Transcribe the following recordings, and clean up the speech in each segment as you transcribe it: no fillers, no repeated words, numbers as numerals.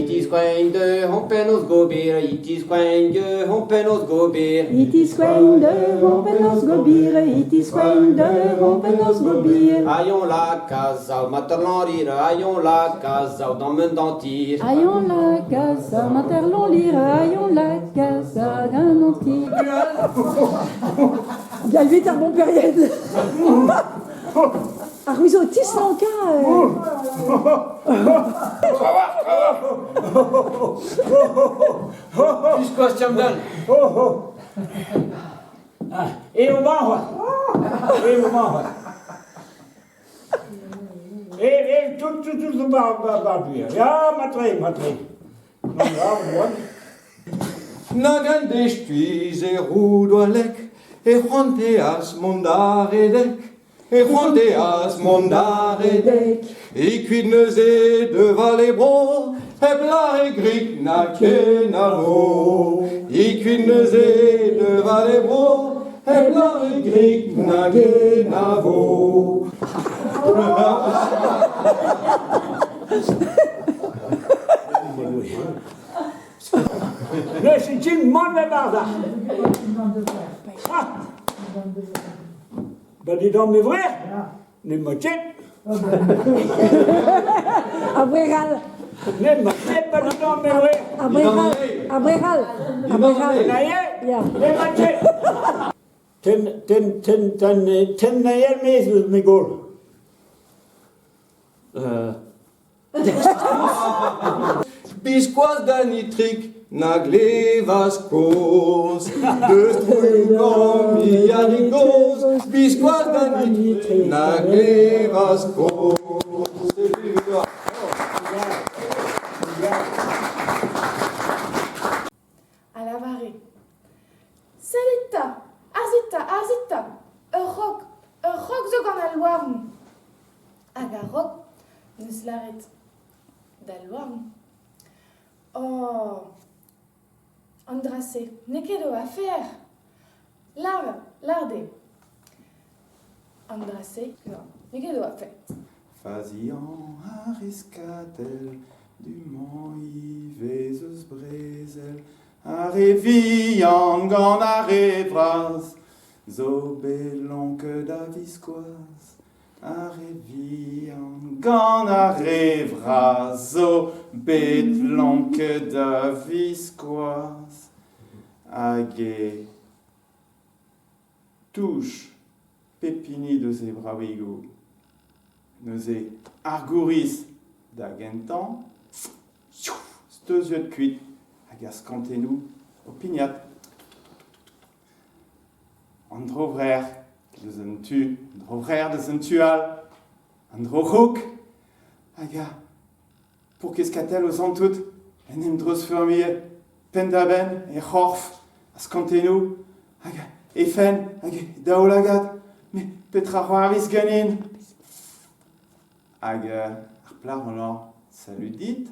It is going de hompenos gobir, it is going de hompenos gobir. It is going de hompenos gobir, it is going de hompenos gobir. Ayons la casa, materlan rire, ayons la casa, dans mon dentir. Ayons la casa, materlon lire, ayons la casa d'un anti. Galvit à bon période. Armiso, tis lanka. Puisqu'on se tient dans. Et au bas, et au bas. Et tout le barbier. Ja, matré. Nagan destuiz e rudoalek, e jonteaz mondaredek, e jonteaz mondaredek. E kuit neuze de valebro, e blar e grik na kenavo. E kuit neuze de valebro, e blar e grik na kenavo. Ne c'est une monde de bazar. Ben dis donc mes frères, les mochettes, Abregal, les mochettes, ben dis donc mes frères. Abregal. Ja. Les mochettes. Ten najer mezus mi gol. Bisquas danitrik, nagle vascos, de strugom iarigos, bisquas danitrik, nagle vascos. Alavare. Salita, arzita, rock zogan al warn. Aga rock, neus laret dal warn. Oh, Andrasse, ne kedo a faire. Larde. Andrasse, non, ne kedo a faire. Fazian ariscatel, du mont ivezes brezel, arevian gant arevras, zo belon que da viscoise. Arevian gant arevras, zo belon que da viscoise. Hag touche pepini de ze bravigo, neuze argouris da gentan, steus yeux de cuit, hag a skantenou o pignat. An dro vrer deus un tu, an dro vrer deus un tual, an dro rouk, hag a pour keskatel o zantout, en em droz fermier, pendaben e c'horf, a skantenou, hag a efen, hag daolagat, me petra c'hoarvis ganin. Hag ar plar an salut dit,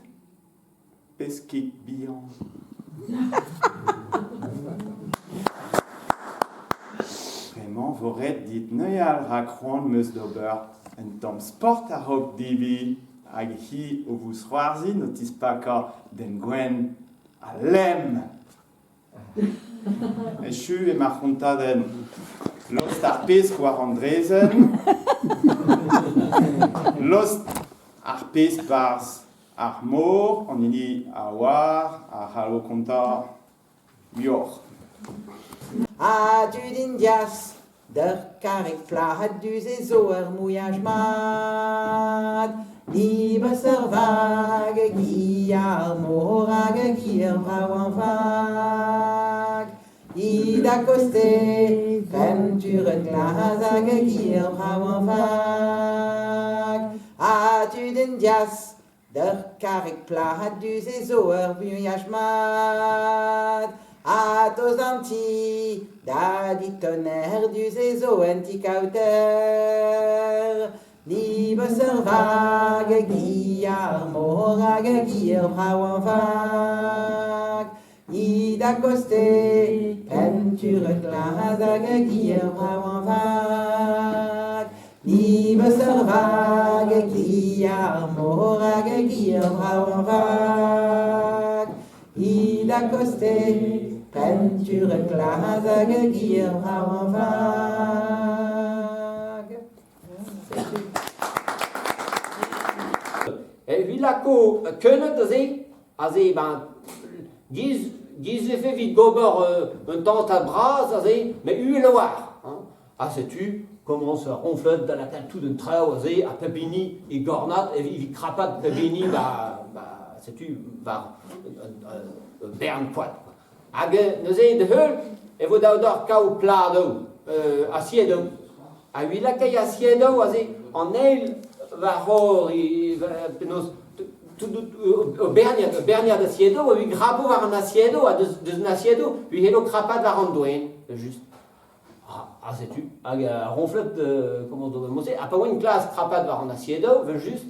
peskik bihan. Vraiment, voret dit neuial rakron meus d'ober, en tamm sport a rok divi, hag hi o vus c'hoarzi notiz paka den gwen a lem. Echu e mar kontaden lost ar pez war an drezen, lost ar pez barz ar mor, an ini a war, a halo kontar, mior. A-tu din dias, d'ur karik plahat du e zo ur mouillage mat. Liebe vag, gi ar mor hag gi ur brav an vag. I da koste, venture glas hag gi ur brav an vag. A-tu din dias, d'ur karik plahat du e zo ur mouillage mat. A toz anti, da di tonner du zo anti kauter. Liebe vag, gi ar mor hag gi ur brav an vag. I da koste, penture glas hag gi ur brav an vag. Liebe Servage, Giar, Morage, Gier, Brauenwag. Il a costé, peinture, Glasage, Gier, Brauenwag. Wie lako kunnen ze, giz fait vite gober un temps à bras, mais u le war. Ah, sais-tu comment ça ronfle dans la tête tout d'un trait, à Pepini et Gornat, et il crapat Pepini, sais-tu, va Bern quad. Hag, ne de hul, et vous d'or kau plado, asiedo. A lui la kay asiedo, en el, va hor, penos, Bernia de Siedo, lui grabo var un asiedo, a de asiedo, lui hello crapat var un doen, juste. Ah, sais-tu, a ronflet, comment on doit montrer, a pas une classe crapat var un asiedo, veut juste.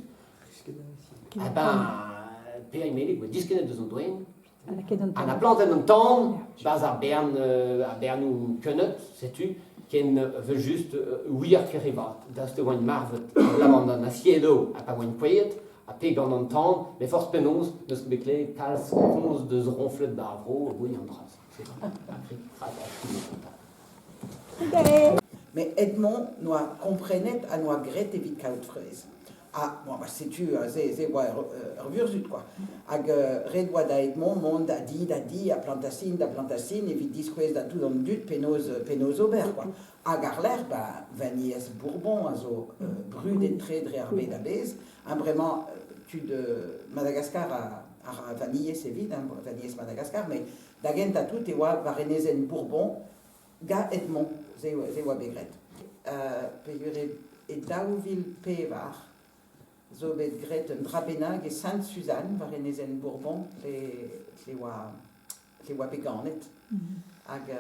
Ah ben, Pierre Mélic, disquenet de son doen. On a planté un temps, bas à Berne ou Könnet, sais-tu, qui veut juste ouïr qui riva. Das de one marvet, la bande d'un asiedo, a pas une poyette. A pegan an temps, mais force penos, neus bekle, tals, penos, de ronflet d'arvro, oui, en dras. Mais Edmond nous comprenait à nous gret et vite kaut fraise. Ah, bon, bah, sais-tu, c'est revurzut, quoi. Ag redwa da Edmond, monde da di, a plantacine, et vite disquez da tout dans le dut, penos aubert, quoi. Ag arler, bah, vanies Bourbon, azo, bru des traits de réarbé d'abez, vraiment, tu de Madagascar à vanille, c'est vide, hein, vanille Madagascar, mais d'agent à tout, et wa varenezen Bourbon, ga Edmond, c'est wa begret. Et Daouville Pévar, Zobet Gret, Drabenag et Sainte-Suzanne, varenezen Bourbon, les wa beganet, ag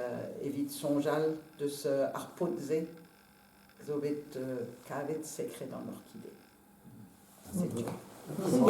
évite sonjal de se arpotze, Zobet kavet secret dans l'orchidée. C'est tout. C'est